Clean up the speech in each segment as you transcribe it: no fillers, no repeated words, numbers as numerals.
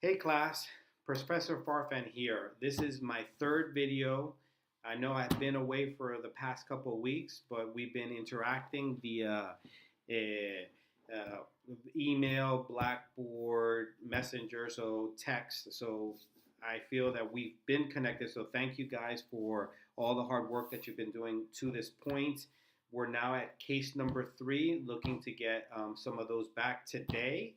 Hey class, Professor Farfan here. This is my third video. I know I've been away for the past couple of weeks, but we've been interacting via uh, email, Blackboard, Messenger, so text. So I feel that we've been connected. So thank you guys for all the hard work that you've been doing to this point. We're now at case number 3, looking to get some of those back today.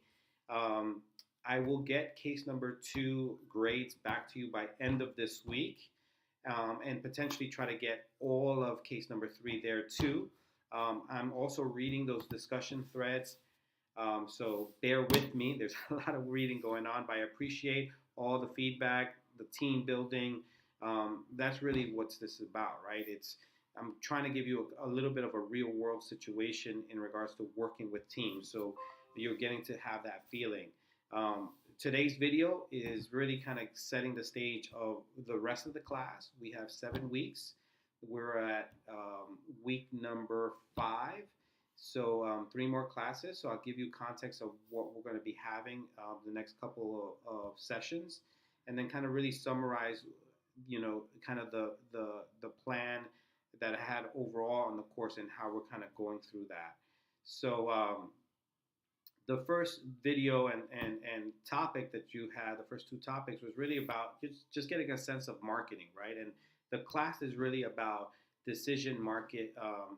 Um, I will get case number 2 grades back to you by end of this week, and potentially try to get all of case number 3 there too. I'm also reading those discussion threads, so bear with me. There's a lot of reading going on, but I appreciate all the feedback, the team building. That's really what this is about, right? I'm trying to give you a little bit of a real world situation in regards to working with teams. So you're getting to have that feeling. Today's video is really kind of setting the stage of the rest of the class. We have 7 weeks. We're at week number 5. So 3 more classes. So I'll give you context of what we're going to be having the next couple of sessions, and then kind of really summarize, kind of the plan that I had overall on the course and how we're kind of going through that. So the first video and topic that you had, the first 2 topics, was really about just getting a sense of marketing, right? And the class is really about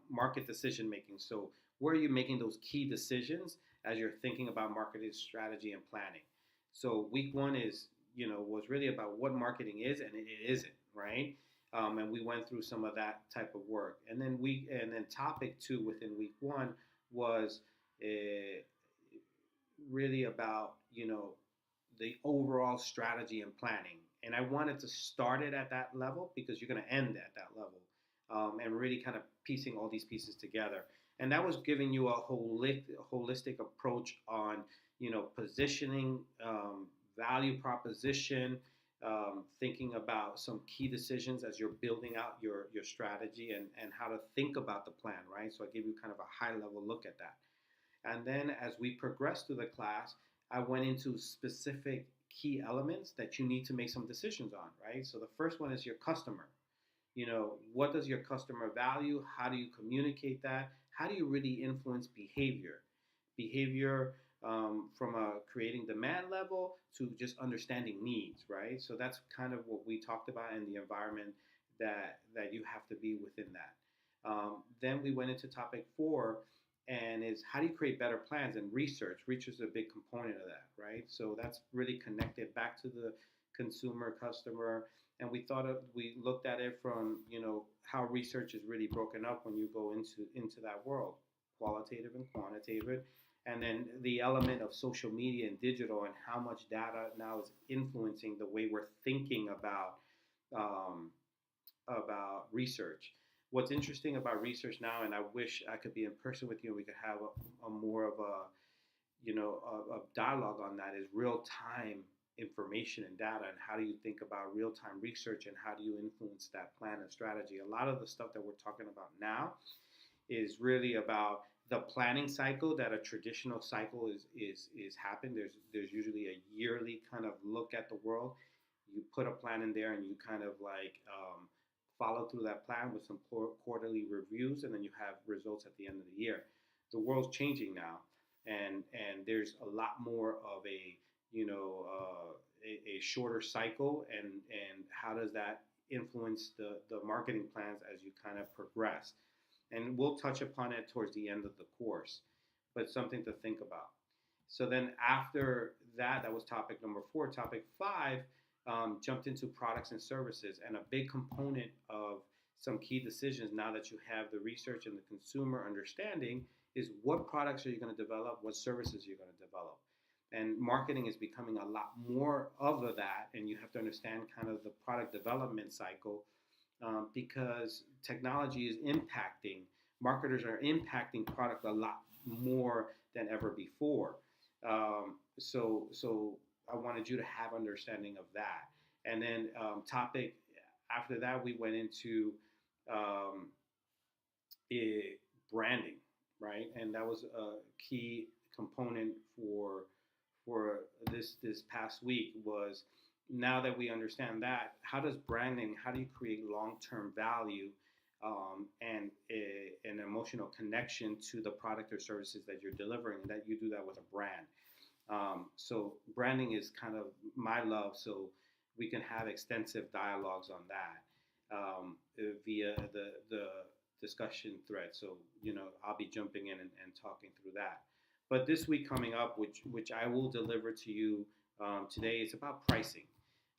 market decision making. So where are you making those key decisions as you're thinking about marketing strategy and planning? So week 1 was really about what marketing is and it isn't, right? And we went through some of that type of work. And then topic 2 within week 1 was uh, really about the overall strategy and planning. And I wanted to start it at that level because you're going to end at that level, and really kind of piecing all these pieces together. And that was giving you a holistic approach on positioning, value proposition, thinking about some key decisions as you're building out your strategy, and how to think about the plan, right? So I give you kind of a high level look at that. And then as we progressed through the class, I went into specific key elements that you need to make some decisions on, right? So the first one is your customer. What does your customer value? How do you communicate that? How do you really influence behavior? Behavior, from a creating demand level to just understanding needs, right? So that's kind of what we talked about in the environment that you have to be within that. Then we went into topic 4, and is how do you create better plans and research. Research is a big component of that, right? So that's really connected back to the consumer, customer. And we looked at it from how research is really broken up when you go into that world, qualitative and quantitative, and then the element of social media and digital, and how much data now is influencing the way we're thinking um, about research. What's interesting about research now, and I wish I could be in person with you and we could have a more of a dialogue on that, is real time information and data, and how do you think about real time research, and how do you influence that plan and strategy. A lot of the stuff that we're talking about now is really about the planning cycle, that a traditional cycle is happening. There's usually a yearly kind of look at the world. You put a plan in there and you kind of like follow through that plan with some quarterly reviews, and then you have results at the end of the year. The world's changing now, and there's a lot more of a shorter cycle, and how does that influence the marketing plans as you kind of progress. And we'll touch upon it towards the end of the course, but something to think about. So then after that, that was topic number 4. Topic 5 jumped into products and services, and a big component of some key decisions, now that you have the research and the consumer understanding, is what products are you going to develop, what services you're going to develop. And marketing is becoming a lot more of that, and you have to understand kind of the product development cycle, because technology is impacting, marketers are impacting product a lot more than ever before. So I wanted you to have understanding of that. And then topic after that, we went into um, branding, right? And that was a key component for this past week was, now that we understand that, how does branding, how do you create long-term value, and an emotional connection to the product or services that you're delivering, and that you do that with a brand. So branding is kind of my love. So we can have extensive dialogues on that, via the discussion thread. So I'll be jumping in and talking through that. But this week coming up, which I will deliver to you today, is about pricing,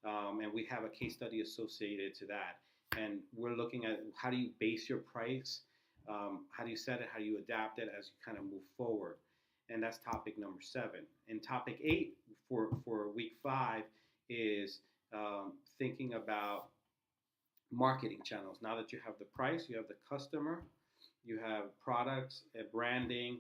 and we have a case study associated to that. And we're looking at how do you base your price, how do you set it, how do you adapt it as you kind of move forward. And that's topic number 7. And topic 8 for week 5 is thinking about marketing channels. Now that you have the price, you have the customer, you have products, branding,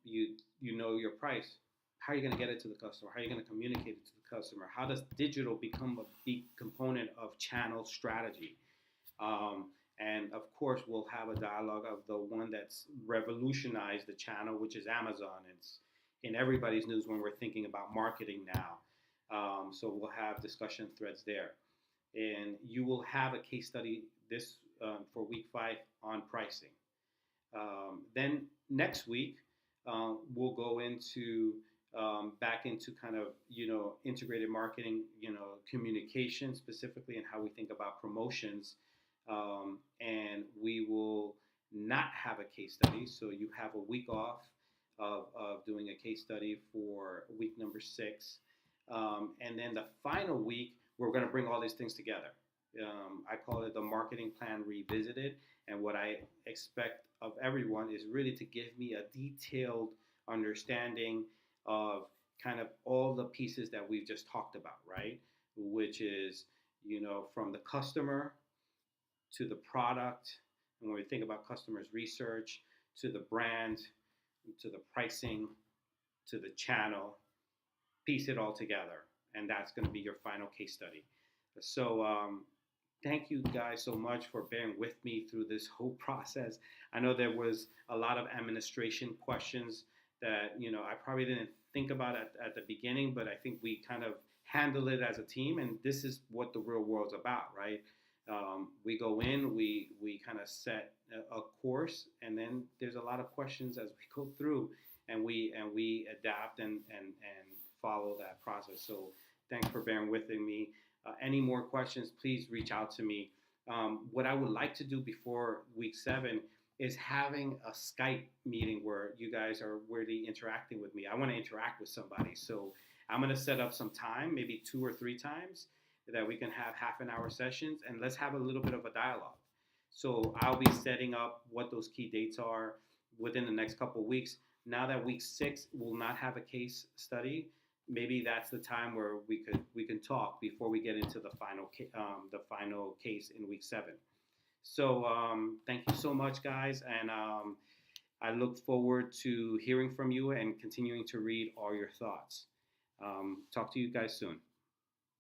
you know your price. How are you going to get it to the customer? How are you going to communicate it to the customer? How does digital become a big component of channel strategy? And of course, we'll have a dialogue of the one that's revolutionized the channel, which is Amazon. It's in everybody's news when we're thinking about marketing now. So we'll have discussion threads there. And you will have a case study this for week 5 on pricing. Then next week, we'll go into back into kind of integrated marketing, communication specifically, and how we think about promotions. And we will not have a case study, so you have a week off of doing a case study for week number 6, and then the final week we're going to bring all these things together. I call it the marketing plan revisited, and what I expect of everyone is really to give me a detailed understanding of kind of all the pieces that we've just talked about, right? Which is, from the customer to the product, and when we think about customers research, to the brand, to the pricing, to the channel, piece it all together. And that's going to be your final case study. So thank you guys so much for bearing with me through this whole process. I know there was a lot of administration questions that I probably didn't think about at the beginning, but I think we kind of handle it as a team, and this is what the real world's about, right? We go in, we kind of set a course, and then there's a lot of questions as we go through, and we adapt and follow that process. So thanks for bearing with me. Any more questions, please reach out to me. What I would like to do before week 7 is having a Skype meeting where you guys are really interacting with me. I want to interact with somebody. So I'm going to set up some time, maybe 2 or 3 times, that we can have half an hour sessions, and let's have a little bit of a dialogue. So I'll be setting up what those key dates are within the next couple of weeks. Now that week 6 will not have a case study, maybe that's the time where we can talk before we get into the final case in week 7. So thank you so much, guys, and I look forward to hearing from you and continuing to read all your thoughts. Talk to you guys soon.